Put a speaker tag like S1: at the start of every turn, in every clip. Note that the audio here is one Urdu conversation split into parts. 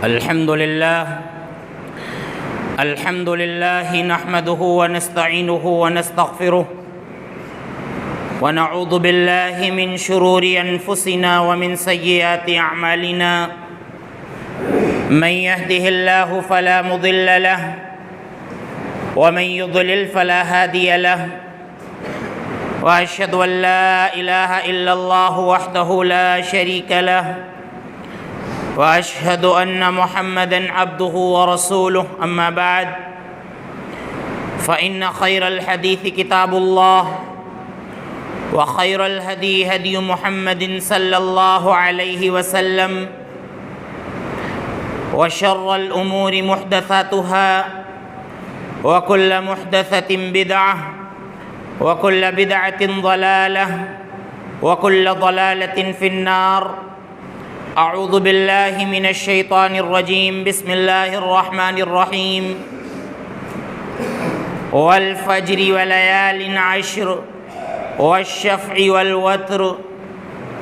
S1: الحمد لله نحمده ونستعينه ونستغفره ونعوذ بالله من شرور أنفسنا ومن سيئات أعمالنا من يهده الله فلا مضل له ومن يضلل فلا هادي له وأشهد أن لا إله إلا الله وحده لا شريك له وأشهد أن محمدًا عبده ورسوله أما بعد فإن خير الحديث كتاب الله وخير الهدي هدي محمد صلى الله عليه وسلم وشر الأمور محدثاتها وكل محدثة بدعة وكل بدعة ضلالة وكل ضلالة في النار اعوذ باللہ من الشیطان الرجیم بسم اللہ الرحمن الرحیم والفجر ولیال عشر والشفع والوتر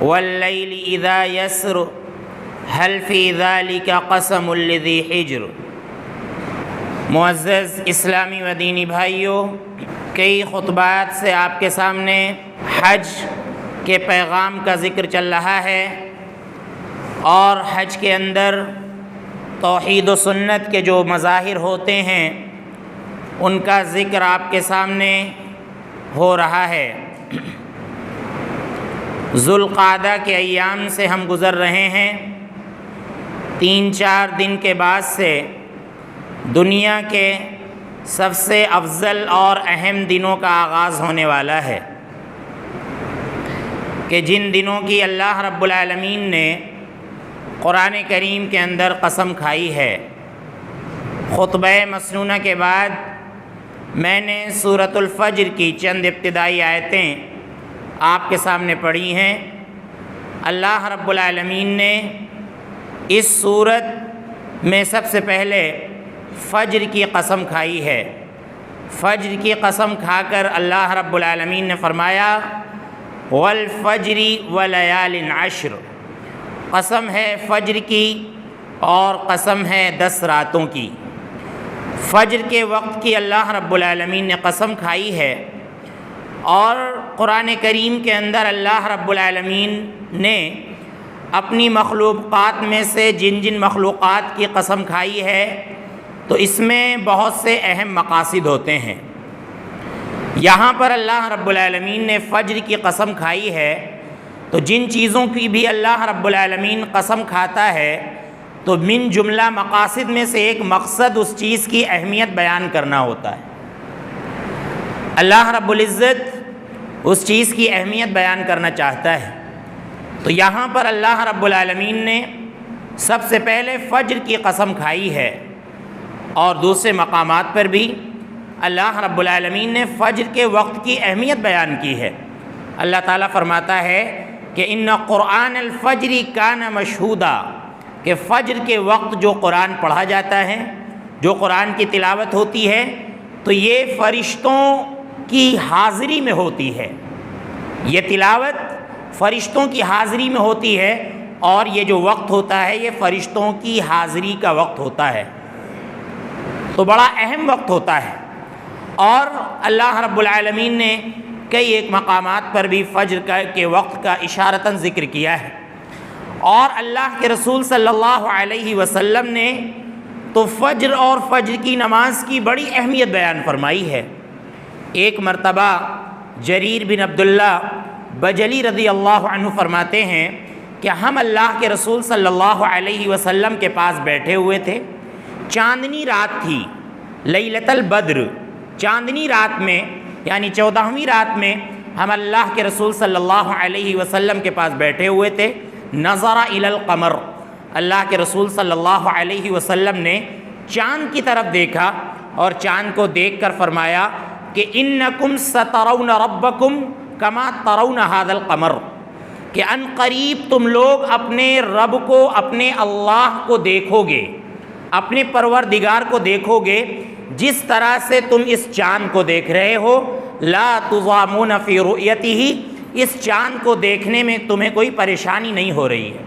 S1: واللیل اذا یسر هل فی ذلک قسم لذی حجر۔ معزز اسلامی و دینی بھائیوں، کئی خطبات سے آپ کے سامنے حج کے پیغام کا ذکر چل رہا ہے اور حج کے اندر توحید و سنت کے جو مظاہر ہوتے ہیں ان کا ذکر آپ کے سامنے ہو رہا ہے۔ ذوالقعدہ کے ایام سے ہم گزر رہے ہیں، 3-4 دن کے بعد سے دنیا کے سب سے افضل اور اہم دنوں کا آغاز ہونے والا ہے کہ جن دنوں کی اللہ رب العالمین نے قرآن کریم کے اندر قسم کھائی ہے۔ خطبہ مسنونہ کے بعد میں نے سورۃ الفجر کی چند ابتدائی آیتیں آپ کے سامنے پڑھی ہیں۔ اللہ رب العالمین نے اس سورت میں سب سے پہلے فجر کی قسم کھائی ہے۔ فجر کی قسم کھا کر اللہ رب العالمین نے فرمایا والفجر ولیال عشر، قسم ہے فجر کی اور قسم ہے 10 راتوں کی۔ فجر کے وقت کی اللہ رب العالمین نے قسم کھائی ہے، اور قرآن کریم کے اندر اللہ رب العالمین نے اپنی مخلوقات میں سے جن جن مخلوقات کی قسم کھائی ہے تو اس میں بہت سے اہم مقاصد ہوتے ہیں۔ یہاں پر اللہ رب العالمین نے فجر کی قسم کھائی ہے تو جن چیزوں کی بھی اللہ رب العالمین قسم کھاتا ہے تو من جملہ مقاصد میں سے ایک مقصد اس چیز کی اہمیت بیان کرنا ہوتا ہے۔ اللہ رب العزت اس چیز کی اہمیت بیان کرنا چاہتا ہے، تو یہاں پر اللہ رب العالمین نے سب سے پہلے فجر کی قسم کھائی ہے، اور دوسرے مقامات پر بھی اللہ رب العالمین نے فجر کے وقت کی اہمیت بیان کی ہے۔ اللہ تعالیٰ فرماتا ہے کہ ان قرآن الفجر کان مشہودا، کہ فجر کے وقت جو قرآن پڑھا جاتا ہے، جو قرآن کی تلاوت ہوتی ہے، تو یہ فرشتوں کی حاضری میں ہوتی ہے۔ یہ تلاوت فرشتوں کی حاضری میں ہوتی ہے، اور یہ جو وقت ہوتا ہے یہ فرشتوں کی حاضری کا وقت ہوتا ہے، تو بڑا اہم وقت ہوتا ہے۔ اور اللہ رب العالمین نے کئی ایک مقامات پر بھی فجر کے وقت کا اشارتاً ذکر کیا ہے، اور اللہ کے رسول صلی اللہ علیہ وسلم نے تو فجر اور فجر کی نماز کی بڑی اہمیت بیان فرمائی ہے۔ ایک مرتبہ جریر بن عبداللہ بجلی رضی اللہ عنہ فرماتے ہیں کہ ہم اللہ کے رسول صلی اللہ علیہ وسلم کے پاس بیٹھے ہوئے تھے، چاندنی رات تھی، لیلۃ البدر، چاندنی رات میں یعنی 14ویں رات میں ہم اللہ کے رسول صلی اللہ علیہ وسلم کے پاس بیٹھے ہوئے تھے۔ نظر الی القمر، اللہ کے رسول صلی اللہ علیہ وسلم نے چاند کی طرف دیکھا اور چاند کو دیکھ کر فرمایا کہ انکم سترون ربکم کما ترون ھذا القمر، کہ ان قریب تم لوگ اپنے رب کو، اپنے اللہ کو دیکھو گے، اپنے پروردگار کو دیکھو گے جس طرح سے تم اس چاند کو دیکھ رہے ہو۔ لا تضامون فی رؤیتہ، اس چاند کو دیکھنے میں تمہیں کوئی پریشانی نہیں ہو رہی ہے،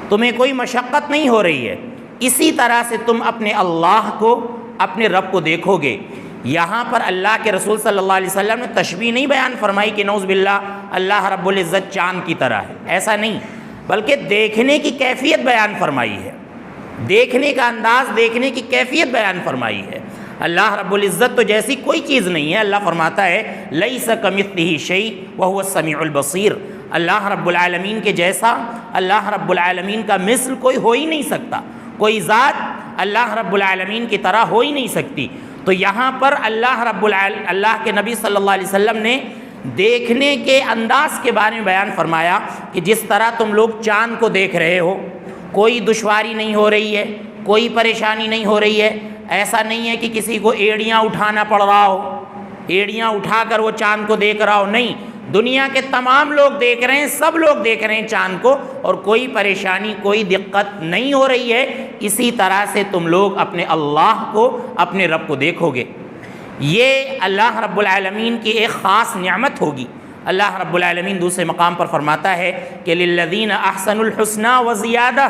S1: تمہیں کوئی مشقت نہیں ہو رہی ہے، اسی طرح سے تم اپنے اللہ کو، اپنے رب کو دیکھو گے۔ یہاں پر اللہ کے رسول صلی اللہ علیہ وسلم نے تشبیہ نہیں بیان فرمائی کہ نعوذ باللہ اللہ رب العزت چاند کی طرح ہے، ایسا نہیں، بلکہ دیکھنے کی کیفیت بیان فرمائی ہے، دیکھنے کا انداز، دیکھنے کی کیفیت بیان فرمائی ہے۔ اللہ رب العزت تو جیسی کوئی چیز نہیں ہے۔ اللہ فرماتا ہے لیس کمثلہ شیء وہو السمیع البصیر، اللہ رب العالمین کے جیسا، اللہ رب العالمین کا مثل کوئی ہو ہی نہیں سکتا، کوئی ذات اللہ رب العالمین کی طرح ہو ہی نہیں سکتی۔ تو یہاں پر اللہ کے نبی صلی اللہ علیہ وسلم نے دیکھنے کے انداز کے بارے میں بیان فرمایا کہ جس طرح تم لوگ چاند کو دیکھ رہے ہو، کوئی دشواری نہیں ہو رہی ہے، کوئی پریشانی نہیں ہو رہی ہے، ایسا نہیں ہے کہ کسی کو ایڑیاں اٹھانا پڑ رہا ہو، ایڑیاں اٹھا کر وہ چاند کو دیکھ رہا ہو، نہیں، دنیا کے تمام لوگ دیکھ رہے ہیں، سب لوگ دیکھ رہے ہیں چاند کو، اور کوئی پریشانی، کوئی دقت نہیں ہو رہی ہے۔ اسی طرح سے تم لوگ اپنے اللہ کو، اپنے رب کو دیکھو گے۔ یہ اللہ رب العالمین کی ایک خاص نعمت ہوگی۔ اللہ رب العالمین دوسرے مقام پر فرماتا ہے کہ للذین احسنوا الحسنی وزیادہ،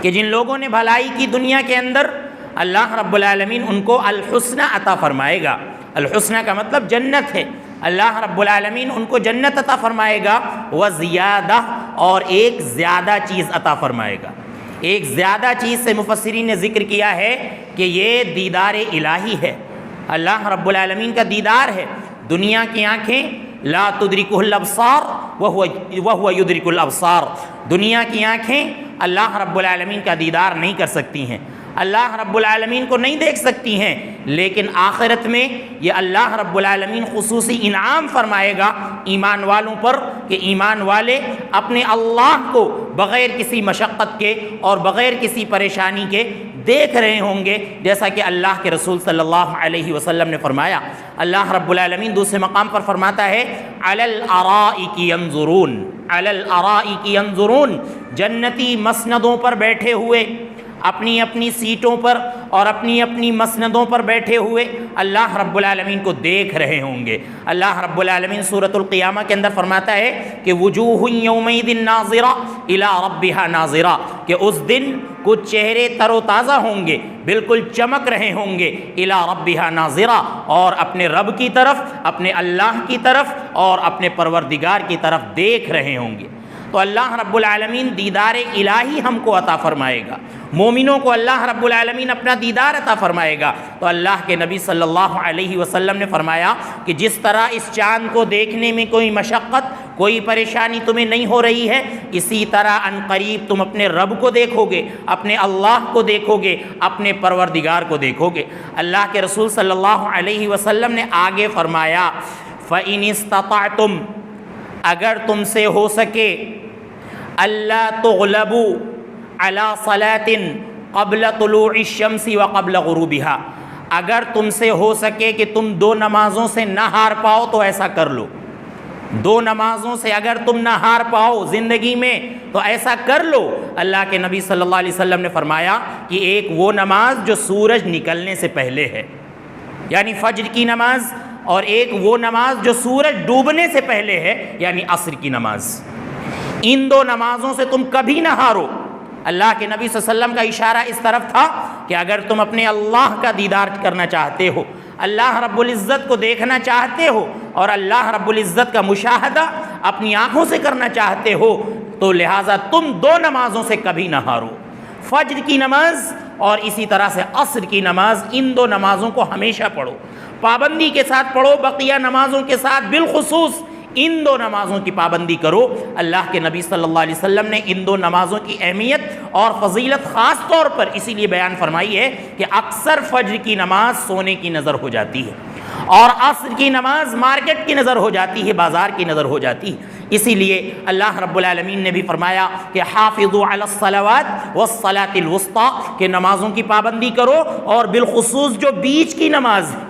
S1: کہ جن لوگوں نے بھلائی کی دنیا کے اندر، اللہ رب العالمین ان کو الحسنہ عطا فرمائے گا۔ الحسنہ کا مطلب جنت ہے، اللہ رب العالمین ان کو جنت عطا فرمائے گا، وزیادہ، اور ایک زیادہ چیز عطا فرمائے گا۔ ایک زیادہ چیز سے مفسرین نے ذکر کیا ہے کہ یہ دیدار الہی ہے، اللہ رب العالمین کا دیدار ہے۔ دنیا کی آنکھیں لا تدرکہ الابصار وہو یدرک الابصار، دنیا کی آنکھیں اللہ رب العالمین کا دیدار نہیں کر سکتی ہیں، اللہ رب العالمین کو نہیں دیکھ سکتی ہیں، لیکن آخرت میں یہ اللہ رب العالمین خصوصی انعام فرمائے گا ایمان والوں پر کہ ایمان والے اپنے اللہ کو بغیر کسی مشقت کے اور بغیر کسی پریشانی کے دیکھ رہے ہوں گے، جیسا کہ اللہ کے رسول صلی اللہ علیہ وسلم نے فرمایا۔ اللہ رب العالمین دوسرے مقام پر فرماتا ہے علی الارائک ینظرون، علی الارائک ینظرون، جنتی مسندوں پر بیٹھے ہوئے، اپنی اپنی سیٹوں پر اور اپنی اپنی مسندوں پر بیٹھے ہوئے اللہ رب العالمین کو دیکھ رہے ہوں گے۔ اللہ رب العالمین سورۃ القیامہ کے اندر فرماتا ہے کہ وجوہ یومئذ ناظرہ الی ربہا ناظرہ، کہ اس دن کچھ چہرے تر و تازہ ہوں گے، بالکل چمک رہے ہوں گے، الی ربہا ناظرہ، اور اپنے رب کی طرف، اپنے اللہ کی طرف اور اپنے پروردگار کی طرف دیکھ رہے ہوں گے۔ تو اللہ رب العالمین دیدار الہی ہم کو عطا فرمائے گا، مومنوں کو اللہ رب العالمین اپنا دیدار عطا فرمائے گا۔ تو اللہ کے نبی صلی اللہ علیہ وسلم نے فرمایا کہ جس طرح اس چاند کو دیکھنے میں کوئی مشقت، کوئی پریشانی تمہیں نہیں ہو رہی ہے، اسی طرح ان قریب تم اپنے رب کو دیکھو گے، اپنے اللہ کو دیکھو گے، اپنے پروردگار کو دیکھو گے۔ اللہ کے رسول صلی اللہ علیہ وسلم نے آگے فرمایا فَإِنِ اسْتَطَعْتُمْ، اگر تم سے ہو سکے، اللہ تغلبوا علی صلاۃ قبل طلوع الشمس وقبل غروبها، اگر تم سے ہو سکے کہ تم دو نمازوں سے نہ ہار پاؤ تو ایسا کر لو، دو نمازوں سے اگر تم نہ ہار پاؤ زندگی میں تو ایسا کر لو۔ اللہ کے نبی صلی اللہ علیہ وسلم نے فرمایا کہ ایک وہ نماز جو سورج نکلنے سے پہلے ہے، یعنی فجر کی نماز، اور ایک وہ نماز جو سورج ڈوبنے سے پہلے ہے، یعنی عصر کی نماز۔ ان دو نمازوں سے تم کبھی نہ ہارو۔ اللہ کے نبی صلی اللہ علیہ وسلم کا اشارہ اس طرف تھا کہ اگر تم اپنے اللہ کا دیدار کرنا چاہتے ہو، اللہ رب العزت کو دیکھنا چاہتے ہو، اور اللہ رب العزت کا مشاہدہ اپنی آنکھوں سے کرنا چاہتے ہو، تو لہٰذا تم دو نمازوں سے کبھی نہ ہارو، فجر کی نماز اور اسی طرح سے عصر کی نماز۔ ان دو نمازوں کو ہمیشہ پڑھو، پابندی کے ساتھ پڑھو، بقیہ نمازوں کے ساتھ بالخصوص ان دو نمازوں کی پابندی کرو۔ اللہ کے نبی صلی اللہ علیہ وسلم نے ان دو نمازوں کی اہمیت اور فضیلت خاص طور پر اسی لیے بیان فرمائی ہے کہ اکثر فجر کی نماز سونے کی نظر ہو جاتی ہے، اور عصر کی نماز مارکیٹ کی نظر ہو جاتی ہے، بازار کی نظر ہو جاتی ہے۔ اسی لیے اللہ رب العالمین نے بھی فرمایا کہ حافظوا علی الصلوات والصلاۃ الوسطی، کہ نمازوں کی پابندی کرو، اور بالخصوص جو بیچ کی نماز ہے،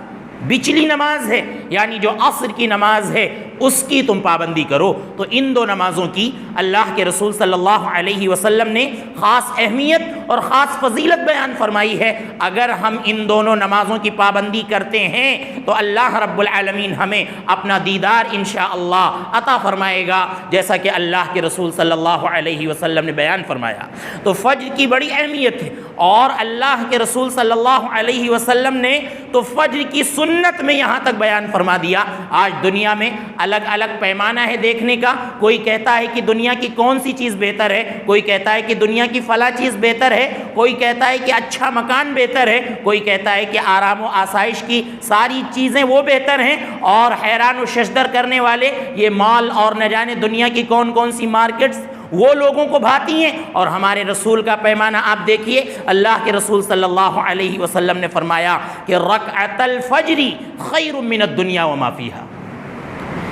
S1: بچلی نماز ہے، یعنی جو عصر کی نماز ہے اس کی تم پابندی کرو۔ تو ان دو نمازوں کی اللہ کے رسول صلی اللہ علیہ وسلم نے خاص اہمیت اور خاص فضیلت بیان فرمائی ہے۔ اگر ہم ان دونوں نمازوں کی پابندی کرتے ہیں تو اللہ رب العالمین ہمیں اپنا دیدار انشاءاللہ عطا فرمائے گا، جیسا کہ اللہ کے رسول صلی اللہ علیہ وسلم نے بیان فرمایا۔ تو فجر کی بڑی اہمیت ہے، اور اللہ کے رسول صلی اللہ علیہ وسلم نے تو فجر کی سنت میں یہاں تک بیان فرما دیا۔ آج دنیا میں الگ الگ پیمانہ ہے دیکھنے کا، کوئی کہتا ہے کہ دنیا کی کون سی چیز بہتر ہے، کوئی کہتا ہے کہ دنیا کی فلاں چیز بہتر ہے، کوئی کہتا ہے کہ اچھا مکان بہتر ہے، کوئی کہتا ہے کہ آرام و آسائش کی ساری چیزیں وہ بہتر ہیں، اور حیران و ششدر کرنے والے یہ مال اور نہ جانے دنیا کی کون کون سی مارکیٹس وہ لوگوں کو بھاتی ہیں۔ اور ہمارے رسول کا پیمانہ آپ دیکھیے، اللہ کے رسول صلی اللہ علیہ وسلم نے فرمایا کہ رکعت الفجر خیر من الدنیا وما فیہا،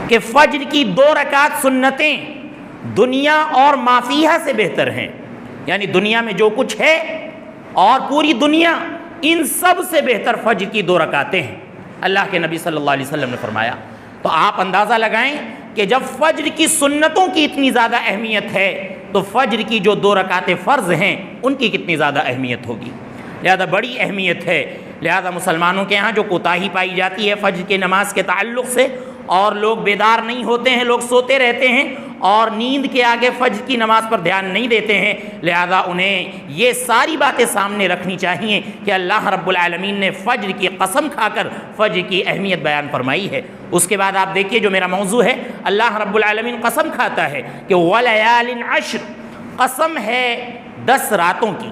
S1: کہ فجر کی 2 رکعت سنتیں دنیا اور ما فیہا سے بہتر ہیں، یعنی دنیا میں جو کچھ ہے اور پوری دنیا ان سب سے بہتر فجر کی 2 رکعتیں ہیں، اللہ کے نبی صلی اللہ علیہ وسلم نے فرمایا۔ تو آپ اندازہ لگائیں کہ جب فجر کی سنتوں کی اتنی زیادہ اہمیت ہے تو فجر کی جو 2 رکعتیں فرض ہیں ان کی کتنی زیادہ اہمیت ہوگی۔ لہذا بڑی اہمیت ہے۔ لہذا مسلمانوں کے ہاں جو کوتاہی پائی جاتی ہے فجر کی نماز کے تعلق سے، اور لوگ بیدار نہیں ہوتے ہیں، لوگ سوتے رہتے ہیں اور نیند کے آگے فجر کی نماز پر دھیان نہیں دیتے ہیں، لہذا انہیں یہ ساری باتیں سامنے رکھنی چاہیے کہ اللہ رب العالمین نے فجر کی قسم کھا کر فجر کی اہمیت بیان فرمائی ہے۔ اس کے بعد آپ دیکھیے جو میرا موضوع ہے، اللہ رب العالمین قسم کھاتا ہے کہ وَلَيَالٍ عَشْرٍ، قسم ہے 10 راتوں کی۔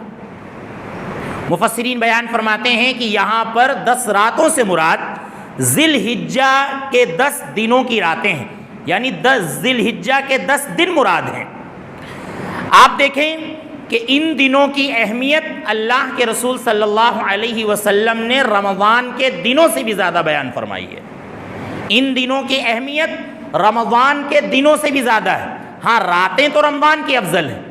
S1: مفسرین بیان فرماتے ہیں کہ یہاں پر 10 راتوں سے مراد ذی الحجہ کے 10 دنوں کی راتیں ہیں، یعنی ذی الحجہ کے 10 دن مراد ہیں۔ آپ دیکھیں کہ ان دنوں کی اہمیت اللہ کے رسول صلی اللہ علیہ وسلم نے رمضان کے دنوں سے بھی زیادہ بیان فرمائی ہے۔ ان دنوں کی اہمیت رمضان کے دنوں سے بھی زیادہ ہے۔ ہاں راتیں تو رمضان کی افضل ہیں،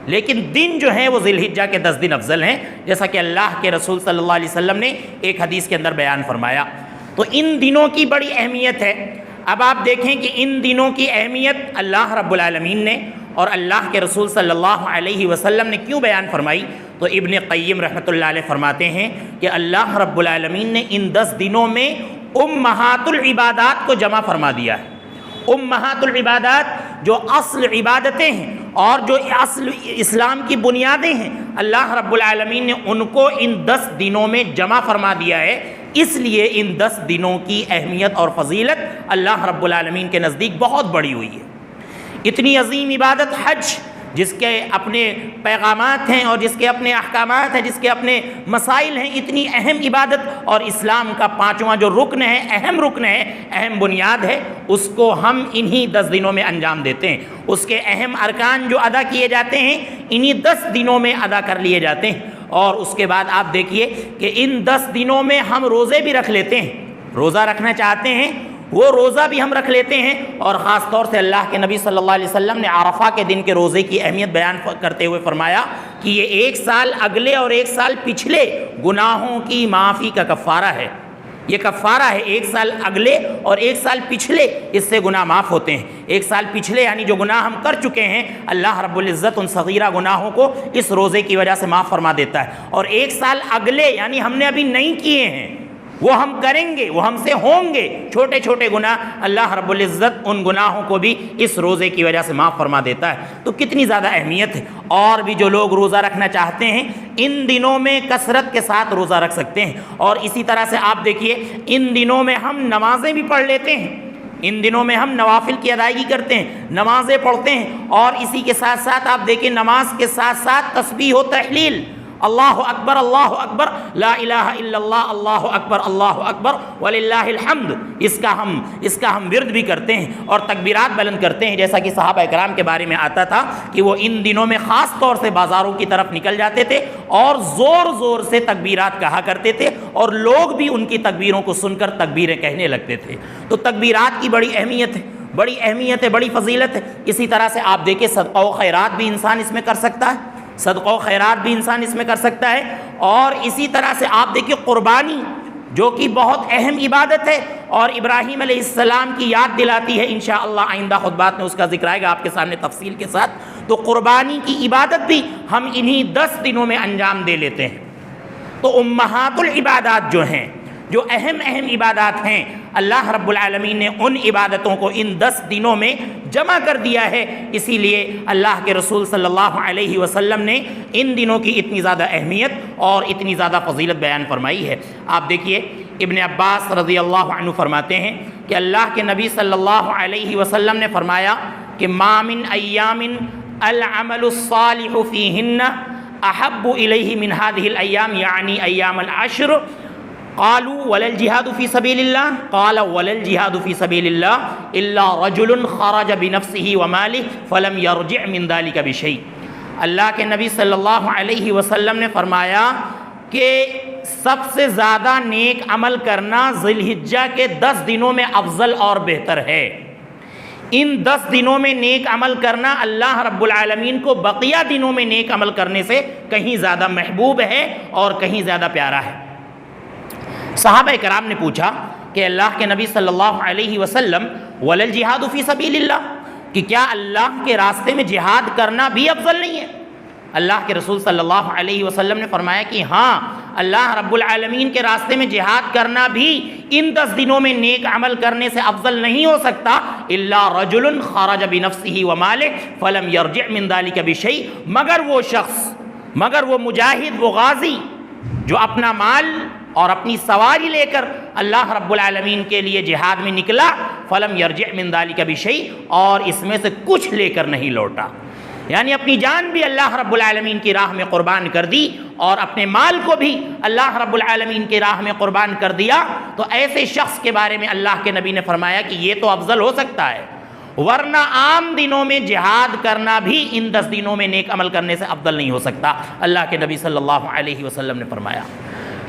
S1: لیکن دن جو ہیں وہ ذی الحجہ کے 10 دن افضل ہیں، جیسا کہ اللہ کے رسول صلی اللہ علیہ وسلم نے ایک حدیث کے اندر بیان فرمایا۔ تو ان دنوں کی بڑی اہمیت ہے۔ اب آپ دیکھیں کہ ان دنوں کی اہمیت اللہ رب العالمین نے اور اللہ کے رسول صلی اللہ علیہ وسلم نے کیوں بیان فرمائی؟ تو ابن قیم رحمۃ اللہ علیہ فرماتے ہیں کہ اللہ رب العالمین نے ان 10 دنوں میں امہات العبادات کو جمع فرما دیا ہے۔ امہات العبادات جو اصل عبادتیں ہیں اور جو اصل اسلام کی بنیادیں ہیں، اللہ رب العالمین نے ان کو ان 10 دنوں میں جمع فرما دیا ہے۔ اس لیے ان 10 دنوں کی اہمیت اور فضیلت اللہ رب العالمین کے نزدیک بہت بڑی ہوئی ہے۔ اتنی عظیم عبادت حج، جس کے اپنے پیغامات ہیں اور جس کے اپنے احکامات ہیں، جس کے اپنے مسائل ہیں، اتنی اہم عبادت اور اسلام کا 5واں جو رکن ہے، اہم رکن ہے، اہم بنیاد ہے، اس کو ہم انہی 10 دنوں میں انجام دیتے ہیں۔ اس کے اہم ارکان جو ادا کیے جاتے ہیں انہی 10 دنوں میں ادا کر لیے جاتے ہیں۔ اور اس کے بعد آپ دیکھیے کہ ان 10 دنوں میں ہم روزے بھی رکھ لیتے ہیں، روزہ رکھنا چاہتے ہیں وہ روزہ بھی ہم رکھ لیتے ہیں۔ اور خاص طور سے اللہ کے نبی صلی اللہ علیہ وسلم نے عرفہ کے دن کے روزے کی اہمیت بیان کرتے ہوئے فرمایا کہ یہ 1 سال اگلے اور 1 سال پچھلے گناہوں کی معافی کا کفارہ ہے۔ یہ کفارہ ہے، 1 سال اگلے اور 1 سال پچھلے اس سے گناہ معاف ہوتے ہیں۔ 1 سال پچھلے یعنی جو گناہ ہم کر چکے ہیں، اللہ رب العزت ان صغیرہ گناہوں کو اس روزے کی وجہ سے معاف فرما دیتا ہے۔ اور 1 سال اگلے یعنی ہم نے ابھی نہیں کیے ہیں، وہ ہم کریں گے، وہ ہم سے ہوں گے چھوٹے چھوٹے گناہ، اللہ رب العزت ان گناہوں کو بھی اس روزے کی وجہ سے معاف فرما دیتا ہے۔ تو کتنی زیادہ اہمیت ہے۔ اور بھی جو لوگ روزہ رکھنا چاہتے ہیں ان دنوں میں کثرت کے ساتھ روزہ رکھ سکتے ہیں۔ اور اسی طرح سے آپ دیکھیے ان دنوں میں ہم نمازیں بھی پڑھ لیتے ہیں، ان دنوں میں ہم نوافل کی ادائیگی کرتے ہیں، نمازیں پڑھتے ہیں، اور اسی کے ساتھ ساتھ آپ دیکھیں نماز کے ساتھ ساتھ تسبیح و تحلیل، اللہ اکبر لا الہ الا اللہ، اللہ اکبر وللہ الحمد، اس کا ہم ورد بھی کرتے ہیں اور تکبیرات بلند کرتے ہیں، جیسا کہ صحابہ کرام کے بارے میں آتا تھا کہ وہ ان دنوں میں خاص طور سے بازاروں کی طرف نکل جاتے تھے اور زور زور سے تکبیرات کہا کرتے تھے، اور لوگ بھی ان کی تکبیروں کو سن کر تکبیریں کہنے لگتے تھے۔ تو تکبیرات کی بڑی اہمیت ہے، بڑی فضیلت ہے۔ اسی طرح سے آپ دیکھیں صدقہ و خیرات بھی انسان اس میں کر سکتا ہے، صدقہ و خیرات بھی انسان اس میں کر سکتا ہے۔ اور اسی طرح سے آپ دیکھیے جو کہ بہت اہم عبادت ہے اور ابراہیم علیہ السلام کی یاد دلاتی ہے. انشاءاللہ آئندہ خطبات میں اس کا ذکر آئے گا آپ کے سامنے تفصیل کے ساتھ. تو قربانی کی عبادت بھی ہم انہی 10 دنوں میں انجام دے لیتے ہیں. تو امہات العبادات جو ہیں، جو اہم عبادات ہیں، اللہ رب العالمین نے ان عبادتوں کو ان 10 دنوں میں جمع کر دیا ہے. اسی لیے اللہ کے رسول صلی اللہ علیہ وسلم نے ان دنوں کی اتنی زیادہ اہمیت اور اتنی زیادہ فضیلت بیان فرمائی ہے. آپ دیکھیے ابن عباس رضی اللہ عنہ فرماتے ہیں کہ اللہ کے نبی صلی اللہ علیہ وسلم نے فرمایا کہ ما من ایام العمل الصالح فیہن احب الیہ من هذه الایام، یعنی ایام العشر. قالوا ولا الجهاد في سبيل الله قال ولا الجهاد في سبيل الله الا رجل خرج بنفسه وماله فلم يرجع من ذلك بشيء. اللہ کے نبی صلی اللہ علیہ وسلم نے فرمایا کہ سب سے زیادہ نیک عمل کرنا ذی الحجہ کے 10 دنوں میں افضل اور بہتر ہے. ان 10 دنوں میں نیک عمل کرنا اللہ رب العالمین کو بقیہ دنوں میں نیک عمل کرنے سے کہیں زیادہ محبوب ہے اور کہیں زیادہ پیارا ہے. صحابہ کرام نے پوچھا کہ اللہ کے نبی صلی اللہ علیہ وسلم ولا الجہاد فی سبیل اللہ، کہ کیا اللہ کے راستے میں جہاد کرنا بھی افضل نہیں ہے؟ اللہ کے رسول صلی اللہ علیہ وسلم نے فرمایا کہ ہاں، اللہ رب العالمین کے راستے میں جہاد کرنا بھی ان 10 دنوں میں نیک عمل کرنے سے افضل نہیں ہو سکتا. الا رجل خرج بنفسه وماله فلم يرجع من ذلك بشيء، مگر وہ شخص، مگر وہ مجاہد، وہ غازی جو اپنا مال اور اپنی سواری لے کر اللہ رب العالمین کے لیے جہاد میں نکلا، فلم یرجع من ذلک بشیء، اور اس میں سے کچھ لے کر نہیں لوٹا. یعنی اپنی جان بھی اللہ رب العالمین کی راہ میں قربان کر دی اور اپنے مال کو بھی اللہ رب العالمین کی راہ میں قربان کر دیا. تو ایسے شخص کے بارے میں اللہ کے نبی نے فرمایا کہ یہ تو افضل ہو سکتا ہے، ورنہ عام دنوں میں جہاد کرنا بھی ان 10 دنوں میں نیک عمل کرنے سے افضل نہیں ہو سکتا، اللہ کے نبی صلی اللہ علیہ وسلم نے فرمایا.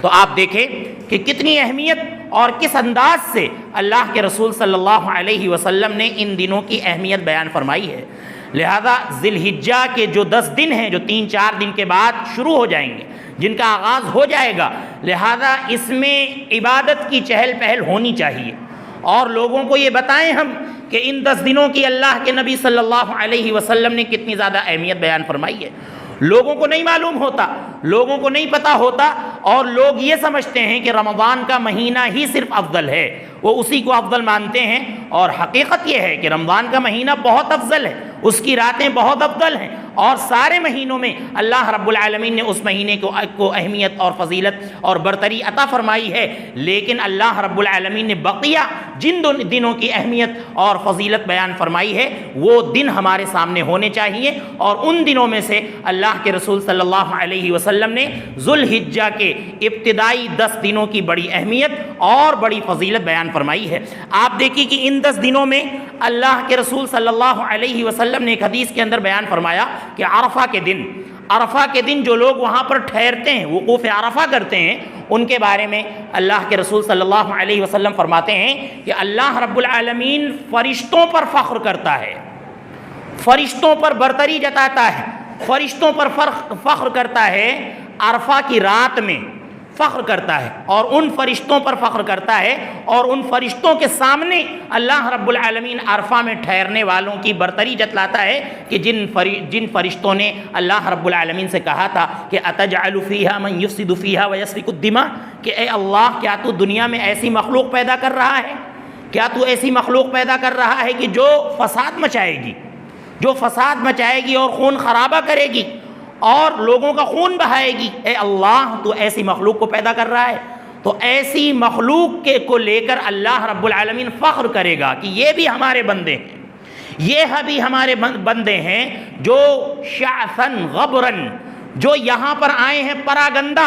S1: تو آپ دیکھیں کہ کتنی اہمیت اور کس انداز سے اللہ کے رسول صلی اللہ علیہ وسلم نے ان دنوں کی اہمیت بیان فرمائی ہے. لہذا ذی الحجہ کے جو 10 دن ہیں، جو 3-4 دن کے بعد شروع ہو جائیں گے، جن کا آغاز ہو جائے گا، لہذا اس میں عبادت کی چہل پہل ہونی چاہیے اور لوگوں کو یہ بتائیں ہم کہ ان 10 دنوں کی اللہ کے نبی صلی اللہ علیہ وسلم نے کتنی زیادہ اہمیت بیان فرمائی ہے. لوگوں کو نہیں معلوم ہوتا، لوگوں کو نہیں پتہ ہوتا، اور لوگ یہ سمجھتے ہیں کہ رمضان کا مہینہ ہی صرف افضل ہے، وہ اسی کو افضل مانتے ہیں. اور حقیقت یہ ہے کہ رمضان کا مہینہ بہت افضل ہے، اس کی راتیں بہت افضل ہیں، اور سارے مہینوں میں اللہ رب العالمین نے اس مہینے کو اہمیت اور فضیلت اور برتری عطا فرمائی ہے. لیکن اللہ رب العالمین نے بقیہ جن دنوں کی اہمیت اور فضیلت بیان فرمائی ہے وہ دن ہمارے سامنے ہونے چاہیے. اور ان دنوں میں سے اللہ کے رسول صلی اللہ علیہ وسلم نے ذو الحجہ کے ابتدائی 10 دنوں کی بڑی اہمیت اور بڑی فضیلت بیان فرمائی ہے. آپ دیکھیے کہ ان 10 دنوں میں اللہ کے رسول صلی اللہ علیہ وسلم نے ایک حدیث کے اندر بیان فرمایا کہ عرفہ کے دن جو لوگ وہاں پر ٹھہرتے ہیں، وقوف عرفہ کرتے ہیں، ان کے بارے میں اللہ کے رسول صلی اللہ علیہ وسلم فرماتے ہیں کہ اللہ رب العالمین فرشتوں پر فخر کرتا ہے، فرشتوں پر برتری جتاتا ہے، فرشتوں پر فخر کرتا ہے، عرفہ کی رات میں فخر کرتا ہے، اور ان فرشتوں پر فخر کرتا ہے، اور ان فرشتوں کے سامنے اللہ رب العالمین عرفہ میں ٹھہرنے والوں کی برتری جتلاتا ہے کہ جن فرشتوں نے اللہ رب العالمین سے کہا تھا کہ اتجعل فیہا من یفسد فیہا ویسفک الدماء، کہ اے اللہ کیا تو دنیا میں ایسی مخلوق پیدا کر رہا ہے، کیا تو ایسی مخلوق پیدا کر رہا ہے کہ جو فساد مچائے گی اور خون خرابہ کرے گی اور لوگوں کا خون بہائے گی. اے اللہ تو ایسی مخلوق کو پیدا کر رہا ہے. تو ایسی مخلوق کو لے کر اللہ رب العالمین فخر کرے گا کہ یہ بھی ہمارے بندے ہیں، یہ بھی ہمارے بندے ہیں جو شعثن غبرن، جو یہاں پر آئے ہیں پراگندہ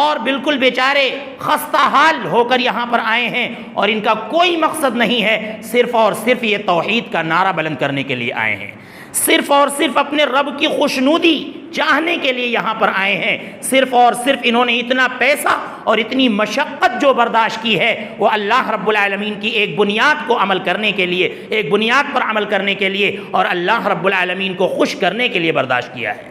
S1: اور بالکل بیچارے خستہ حال ہو کر یہاں پر آئے ہیں، اور ان کا کوئی مقصد نہیں ہے، صرف اور صرف یہ توحید کا نعرہ بلند کرنے کے لیے آئے ہیں، صرف اور صرف اپنے رب کی خوشنودی چاہنے کے لیے یہاں پر آئے ہیں. صرف اور صرف انہوں نے اتنا پیسہ اور اتنی مشقت جو برداشت کی ہے وہ اللہ رب العالمین کی ایک بنیاد کو عمل کرنے کے لیے، ایک بنیاد پر عمل کرنے کے لیے اور اللہ رب العالمین کو خوش کرنے کے لیے برداشت کیا ہے.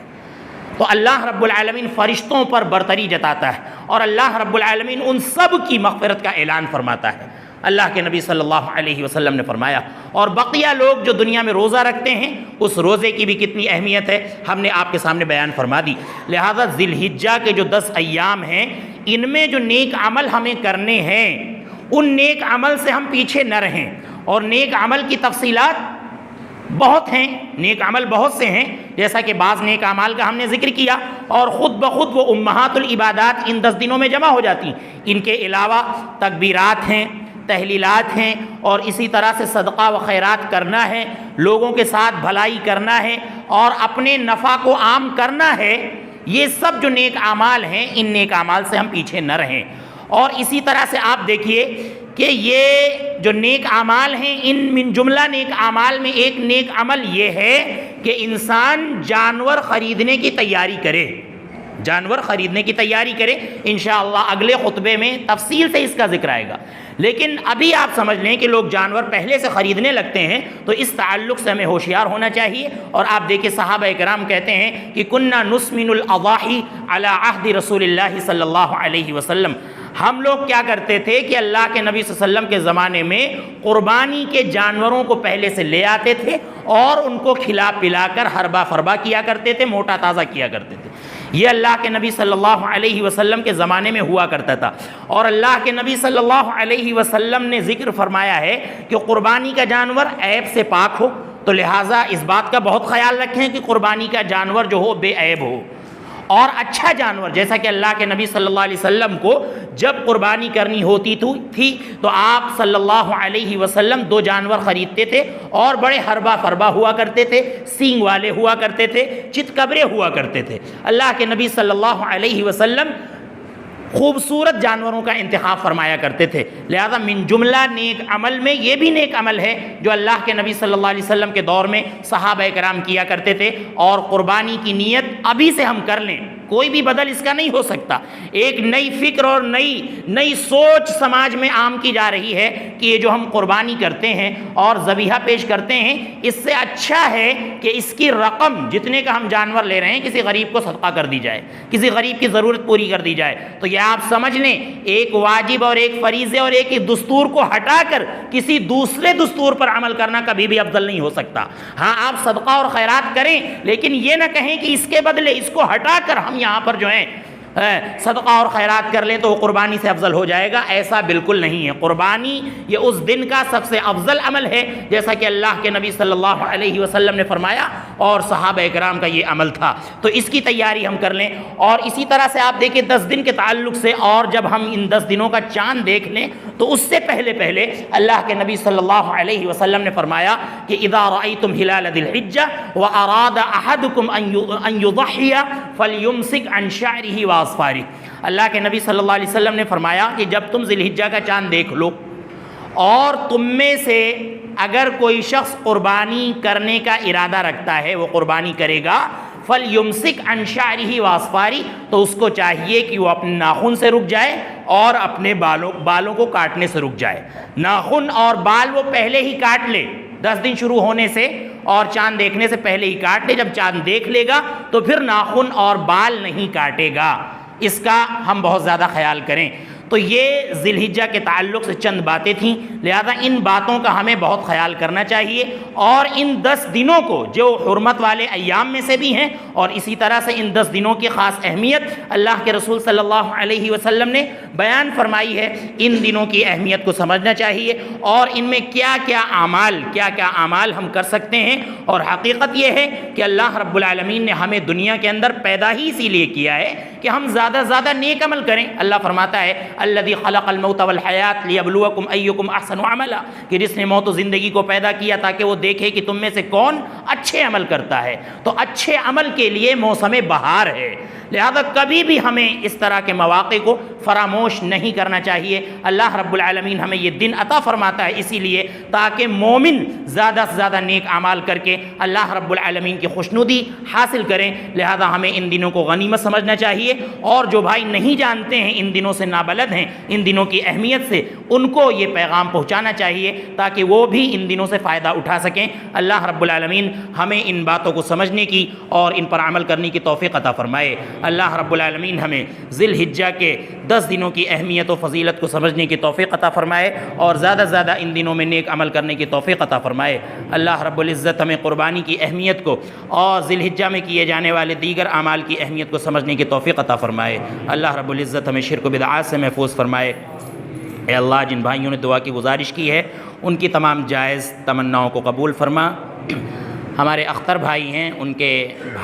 S1: تو اللہ رب العالمین فرشتوں پر برتری جتاتا ہے اور اللہ رب العالمین ان سب کی مغفرت کا اعلان فرماتا ہے۔ اللہ کے نبی صلی اللہ علیہ وسلم نے فرمایا، اور بقیہ لوگ جو دنیا میں روزہ رکھتے ہیں اس روزے کی بھی کتنی اہمیت ہے ہم نے آپ کے سامنے بیان فرما دی۔ لہذا ذی الحجہ کے جو 10 ایام ہیں ان میں جو نیک عمل ہمیں کرنے ہیں ان نیک عمل سے ہم پیچھے نہ رہیں، اور نیک عمل کی تفصیلات بہت ہیں، نیک عمل بہت سے ہیں، جیسا کہ بعض نیک اعمال کا ہم نے ذکر کیا، اور خود بخود وہ امہات العبادات ان 10 دنوں میں جمع ہو جاتی ہیں۔ ان کے علاوہ تکبیرات ہیں، تحلیلات ہیں، اور اسی طرح سے صدقہ و خیرات کرنا ہے، لوگوں کے ساتھ بھلائی کرنا ہے، اور اپنے نفع کو عام کرنا ہے۔ یہ سب جو نیک اعمال ہیں ان نیک اعمال سے ہم پیچھے نہ رہیں۔ اور اسی طرح سے آپ دیکھیے کہ یہ جو نیک اعمال ہیں ان من جملہ نیک اعمال میں ایک نیک عمل یہ ہے کہ انسان جانور خریدنے کی تیاری کرے، جانور خریدنے کی تیاری کرے۔ انشاءاللہ اگلے خطبے میں تفصیل سے اس کا ذکر آئے گا، لیکن ابھی آپ سمجھ لیں کہ لوگ جانور پہلے سے خریدنے لگتے ہیں، تو اس تعلق سے ہمیں ہوشیار ہونا چاہیے۔ اور آپ دیکھیں صحابہ کرام کہتے ہیں کہ کننا نسمن الاضاحی علی عہد رسول اللہ صلی اللہ علیہ وسلم، ہم لوگ کیا کرتے تھے کہ اللہ کے نبی صلی اللہ علیہ وسلم کے زمانے میں قربانی کے جانوروں کو پہلے سے لے آتے تھے اور ان کو کھلا پلا کر ہربا فربا کیا کرتے تھے، موٹا تازہ کیا کرتے تھے۔ یہ اللہ کے نبی صلی اللہ علیہ وسلم کے زمانے میں ہوا کرتا تھا، اور اللہ کے نبی صلی اللہ علیہ وسلم نے ذکر فرمایا ہے کہ قربانی کا جانور عیب سے پاک ہو، تو لہٰذا اس بات کا بہت خیال رکھیں کہ قربانی کا جانور جو ہو بے عیب ہو، اور اچھا جانور، جیسا کہ اللہ کے نبی صلی اللہ علیہ وسلم کو جب قربانی کرنی ہوتی تھی تو آپ صلی اللہ علیہ وسلم 2 جانور خریدتے تھے، اور بڑے ہربا فربا ہوا کرتے تھے، سینگ والے ہوا کرتے تھے، چتکبرے ہوا کرتے تھے۔ اللہ کے نبی صلی اللہ علیہ وسلم خوبصورت جانوروں کا انتخاب فرمایا کرتے تھے۔ لہذا من جملہ نیک عمل میں یہ بھی نیک عمل ہے جو اللہ کے نبی صلی اللہ علیہ وسلم کے دور میں صحابہ کرام کیا کرتے تھے، اور قربانی کی نیت ابھی سے ہم کر لیں، کوئی بھی بدل اس کا نہیں ہو سکتا۔ ایک نئی فکر اور نئی سوچ سماج میں عام کی جا رہی ہے کہ یہ جو ہم قربانی کرتے ہیں اور ذبیحہ پیش کرتے ہیں، اس سے اچھا ہے کہ اس کی رقم جتنے کا ہم جانور لے رہے ہیں کسی غریب کو صدقہ کر دی جائے، کسی غریب کی ضرورت پوری کر دی جائے۔ تو یہ آپ سمجھ لیں ایک واجب اور ایک فریضے اور ایک دستور کو ہٹا کر کسی دوسرے دستور پر عمل کرنا کبھی بھی افضل نہیں ہو سکتا۔ ہاں آپ صدقہ اور خیرات کریں، لیکن یہ نہ کہیں کہ اس کے بدلے اس کو ہٹا کر ہم یہاں پر جو ہیں صدقہ اور خیرات کر لیں تو وہ قربانی سے افضل ہو جائے گا، ایسا بالکل نہیں ہے۔ قربانی یہ اس دن کا سب سے افضل عمل ہے، جیسا کہ اللہ کے نبی صلی اللہ علیہ وسلم نے فرمایا اور صحابہ کرام کا یہ عمل تھا، تو اس کی تیاری ہم کر لیں۔ اور اسی طرح سے آپ دیکھیں 10 دن کے تعلق سے، اور جب ہم ان 10 دنوں کا چاند دیکھ لیں تو اس سے پہلے اللہ کے نبی صلی اللہ علیہ وسلم نے فرمایا کہ اذا رأیتم ہلال ذی الحجہ واراد احدکم ان یضحی فلیمسک عن شعرہ واصفارہ۔ اللہ کے نبی صلی اللہ علیہ وسلم نے فرمایا کہ جب تم ذی الحجہ کا چاند دیکھ لو اور تم میں سے اگر کوئی شخص قربانی کرنے کا ارادہ رکھتا ہے، وہ قربانی کرے گا، فَلْيُمْسِكْ عَنْ شَعْرِهِ وَأَصْفَارِهِ، تو اس کو چاہیے کہ وہ اپنے ناخن سے رک جائے اور اپنے بالوں کو کاٹنے سے رک جائے۔ ناخن اور بال وہ پہلے ہی کاٹ لے، 10 دن شروع ہونے سے اور چاند دیکھنے سے پہلے ہی کاٹ لے۔ جب چاند دیکھ لے گا تو پھر ناخن اور بال نہیں کاٹے گا، اس کا ہم بہت زیادہ خیال کریں۔ تو یہ ذی الحجہ کے تعلق سے چند باتیں تھیں، لہذا ان باتوں کا ہمیں بہت خیال کرنا چاہیے، اور ان 10 دنوں کو جو حرمت والے ایام میں سے بھی ہیں، اور اسی طرح سے ان 10 دنوں کی خاص اہمیت اللہ کے رسول صلی اللہ علیہ وسلم نے بیان فرمائی ہے، ان دنوں کی اہمیت کو سمجھنا چاہیے، اور ان میں کیا کیا اعمال ہم کر سکتے ہیں۔ اور حقیقت یہ ہے کہ اللہ رب العالمین نے ہمیں دنیا کے اندر پیدا ہی اسی لیے کیا ہے کہ ہم زیادہ سے زیادہ نیک عمل کریں۔ اللہ فرماتا ہے الذی خلق الموت والحیات لیبلوکم ایکم احسن عملا، کہ جس نے موت و زندگی کو پیدا کیا تاکہ وہ دیکھے کہ تم میں سے کون اچھے عمل کرتا ہے۔ تو اچھے عمل کے لیے موسم بہار ہے، لہذا کبھی بھی ہمیں اس طرح کے مواقع کو فراموش نہیں کرنا چاہیے۔ اللہ رب العالمین ہمیں یہ دن عطا فرماتا ہے اسی لیے تاکہ مومن زیادہ سے زیادہ نیک اعمال کر کے اللہ رب العالمین کی خوشنودی حاصل کریں۔ لہذا ہمیں ان دنوں کو غنیمت سمجھنا چاہیے، اور جو بھائی نہیں جانتے ہیں، ان دنوں سے نابلد ہیں، ان دنوں کی اہمیت سے، ان کو یہ پیغام پہنچانا چاہیے تاکہ وہ بھی ان دنوں سے فائدہ اٹھا سکیں۔ اللہ رب العالمین ہمیں ان باتوں کو سمجھنے کی اور ان پر عمل کرنے کی توفیق عطا فرمائے۔ اللہ رب العالمین ہمیں ذی الحجہ کے 10 دنوں کی اہمیت و فضیلت کو سمجھنے کی توفیق عطا فرمائے اور زیادہ سے زیادہ ان دنوں میں نیک عمل کرنے کی توفیق عطا فرمائے۔ اللہ رب العزت ہمیں قربانی کی اہمیت کو اور ذی الحجہ میں کیے جانے والے دیگر اعمال کی اہمیت کو سمجھنے کی توفیق عطا فرمائے۔ اللہ رب العزت ہمیں شرک و بدعات سے محفوظ فرمائے۔ اے اللہ، جن بھائیوں نے دعا کی گزارش کی ہے ان کی تمام جائز تمناؤں کو قبول فرما۔ ہمارے اختر بھائی ہیں، ان کے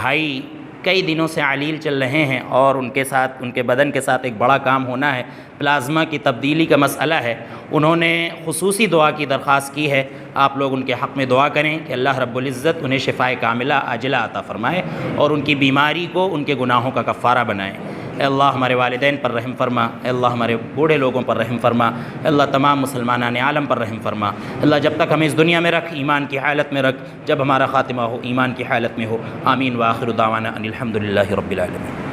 S1: بھائی کئی دنوں سے علیل چل رہے ہیں اور ان کے ساتھ، ان کے بدن کے ساتھ ایک بڑا کام ہونا ہے، پلازما کی تبدیلی کا مسئلہ ہے۔ انہوں نے خصوصی دعا کی درخواست کی ہے، آپ لوگ ان کے حق میں دعا کریں کہ اللہ رب العزت انہیں شفائے کاملہ عاجلہ عطا فرمائے اور ان کی بیماری کو ان کے گناہوں کا کفارہ بنائے۔ اے اللہ ہمارے والدین پر رحم فرما، اے اللہ ہمارے بوڑھے لوگوں پر رحم فرما، اے اللہ تمام مسلمانان عالم پر رحم فرما۔ اللہ جب تک ہمیں اس دنیا میں رکھ، ایمان کی حالت میں رکھ، جب ہمارا خاتمہ ہو ایمان کی حالت میں ہو۔ آمین وآخر دعوانا ان الحمد للہ رب العالمین۔